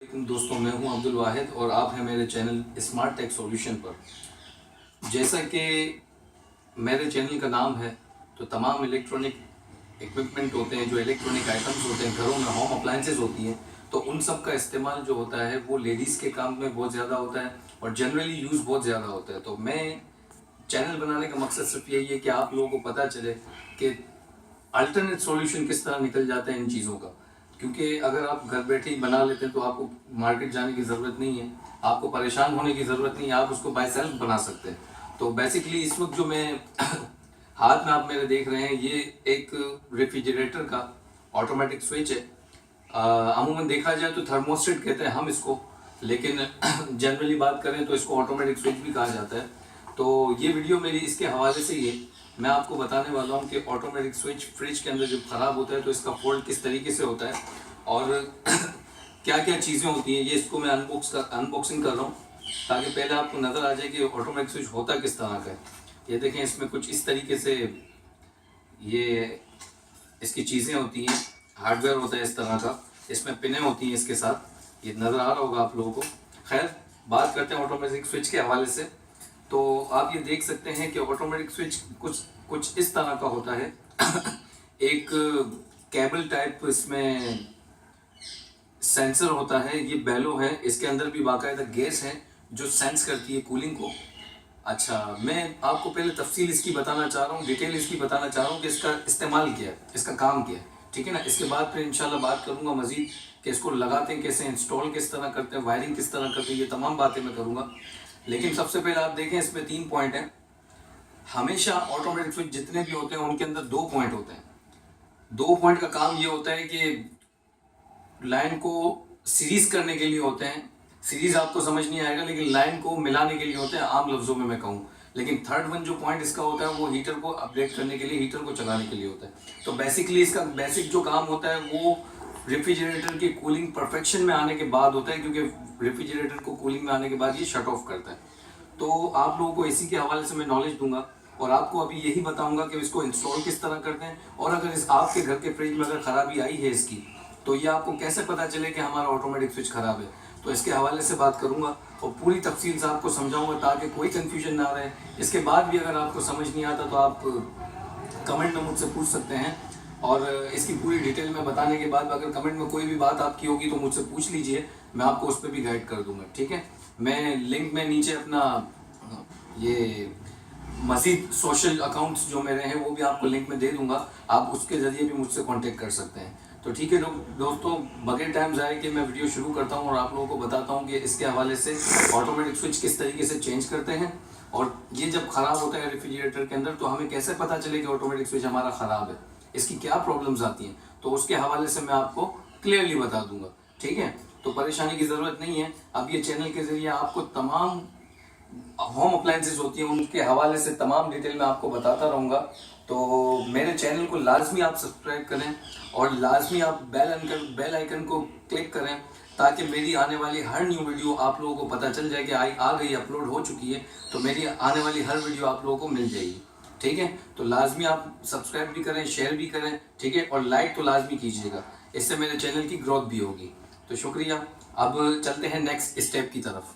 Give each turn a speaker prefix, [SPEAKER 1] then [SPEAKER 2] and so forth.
[SPEAKER 1] दोस्तों, मैं हूं अब्दुल वाहिद और आप हैं मेरे चैनल स्मार्ट टेक सॉल्यूशन पर। जैसा कि मेरे चैनल का नाम है, तो तमाम इलेक्ट्रॉनिक इक्विपमेंट होते हैं, जो इलेक्ट्रॉनिक आइटम्स होते हैं घरों में, होम अप्लायंसेस होती हैं, तो उन सब का इस्तेमाल जो होता है वो लेडीज़ के काम में बहुत ज़्यादा होता है और जनरली यूज़ बहुत ज़्यादा होता है। तो मैं चैनल बनाने का मकसद सिर्फ यही है कि आप लोगों को पता चले कि अल्टरनेट सॉल्यूशन किस तरह निकल जाता है इन चीज़ों का। क्योंकि अगर आप घर बैठे ही बना लेते हैं तो आपको मार्केट जाने की ज़रूरत नहीं है, आपको परेशान होने की ज़रूरत नहीं है, आप उसको बाय सेल्फ बना सकते हैं। तो बेसिकली इस वक्त जो मैं हाथ में आप मेरे देख रहे हैं, ये एक रेफ्रिजरेटर का ऑटोमेटिक स्विच है। अमूमन देखा जाए तो थर्मोस्टेट कहते हैं हम इसको, लेकिन जनरली बात करें तो इसको ऑटोमेटिक स्विच भी कहा जाता है। तो ये वीडियो मेरी इसके हवाले से ही है। मैं आपको बताने वाला हूँ कि ऑटोमेटिक स्विच फ्रिज के अंदर जब ख़राब होता है तो इसका फॉल्ट किस तरीके से होता है और क्या क्या चीज़ें होती हैं। ये इसको मैं अनबॉक्सिंग कर रहा हूँ ताकि पहले आपको नज़र आ जाए कि ऑटोमेटिक स्विच होता किस तरह का है। ये देखें, इसमें कुछ इस तरीके से ये इसकी चीज़ें होती हैं, हार्डवेयर होता है इस तरह का, इसमें पिनें होती हैं इसके साथ, ये नज़र आ रहा होगा आप लोगों को। खैर, बात करते हैं ऑटोमेटिक स्विच के हवाले से। तो आप ये देख सकते हैं कि ऑटोमेटिक स्विच कुछ इस तरह का होता है। एक केबल टाइप इसमें सेंसर होता है, ये बेलो है, इसके अंदर भी बाकायदा गैस है जो सेंस करती है कूलिंग को। अच्छा, मैं आपको पहले तफसील इसकी बताना चाह रहा हूँ, डिटेल इसकी बताना चाह रहा हूँ कि इसका इस्तेमाल क्या है, इसका काम क्या है, ठीक है ना। इसके बाद फिर इंशाल्लाह बात करूँगा मज़ीद कि इसको लगाते हैं कैसे, इंस्टॉल किस तरह करते हैं, वायरिंग किस तरह करते हैं, ये तमाम बातें मैं करूँगा। लेकिन सबसे पहले आप देखें, इसमें 3 पॉइंट हैं। हमेशा ऑटोमेटिक स्विच जितने भी होते हैं उनके अंदर 2 पॉइंट होते हैं। 2 पॉइंट का काम ये होता है कि लाइन को सीरीज करने के लिए होते हैं। सीरीज आपको समझ नहीं आएगा, लेकिन लाइन को मिलाने के लिए होते हैं, आम लफ्ज़ों में मैं कहूँ। लेकिन थर्ड वन जो पॉइंट इसका होता है वो हीटर को अपडेट करने के लिए, हीटर को चलाने के लिए होता है। तो बेसिकली इसका बेसिक जो काम होता है वो रेफ्रिजरेटर की कूलिंग परफेक्शन में आने के बाद होता है, क्योंकि रेफ्रिजरेटर को कूलिंग में आने के बाद ये शट ऑफ करता है। तो आप लोगों को इसी के हवाले से मैं नॉलेज दूंगा और आपको अभी यही बताऊंगा कि इसको इंस्टॉल किस तरह करते हैं, और अगर इस आपके घर के फ्रिज में अगर ख़राबी आई है इसकी, तो ये आपको कैसे पता चले कि हमारा ऑटोमेटिक स्विच ख़राब है। तो इसके हवाले से बात करूंगा और पूरी तफसील से आपको समझाऊंगा ताकि कोई कन्फ्यूजन ना रहे। इसके बाद भी अगर आपको समझ नहीं आता तो आप कमेंट में मुझसे पूछ सकते हैं, और इसकी पूरी डिटेल में बताने के बाद अगर कमेंट में कोई भी बात आपकी होगी तो मुझसे पूछ लीजिए, मैं आपको उस पर भी गाइड कर दूंगा, ठीक है। मैं लिंक में नीचे अपना ये मज़ीद सोशल अकाउंट्स जो मेरे हैं वो भी आपको लिंक में दे दूंगा, आप उसके ज़रिए भी मुझसे कांटेक्ट कर सकते हैं। तो ठीक है दोस्तों, बगैर टाइम ज़ाया कि मैं वीडियो शुरू करता हूं और आप लोगों को बताता हूं कि इसके हवाले से ऑटोमेटिक स्विच किस तरीके से चेंज करते हैं, और ये जब ख़राब होता है रेफ्रिजरेटर के अंदर तो हमें कैसे पता चले कि ऑटोमेटिक स्विच हमारा ख़राब है, इसकी क्या प्रॉब्लम्स आती हैं, तो उसके हवाले से मैं आपको क्लियरली बता दूंगा, ठीक है। तो परेशानी की ज़रूरत नहीं है। अब ये चैनल के ज़रिए आपको तमाम होम अप्लायंसेस होती हैं उनके हवाले से तमाम डिटेल में आपको बताता रहूँगा। तो मेरे चैनल को लाजमी आप सब्सक्राइब करें और लाजमी आप बेल आइकन को क्लिक करें ताकि मेरी आने वाली हर न्यू वीडियो आप लोगों को पता चल जाए कि आ गई, अपलोड हो चुकी है, तो मेरी आने वाली हर वीडियो आप लोगों को मिल जाएगी, ठीक है। तो लाजमी आप सब्सक्राइब भी करें, शेयर भी करें, ठीक है, और लाइक तो लाजमी कीजिएगा, इससे मेरे चैनल की ग्रोथ भी होगी। तो शुक्रिया। अब चलते हैं नेक्स्ट स्टेप की तरफ।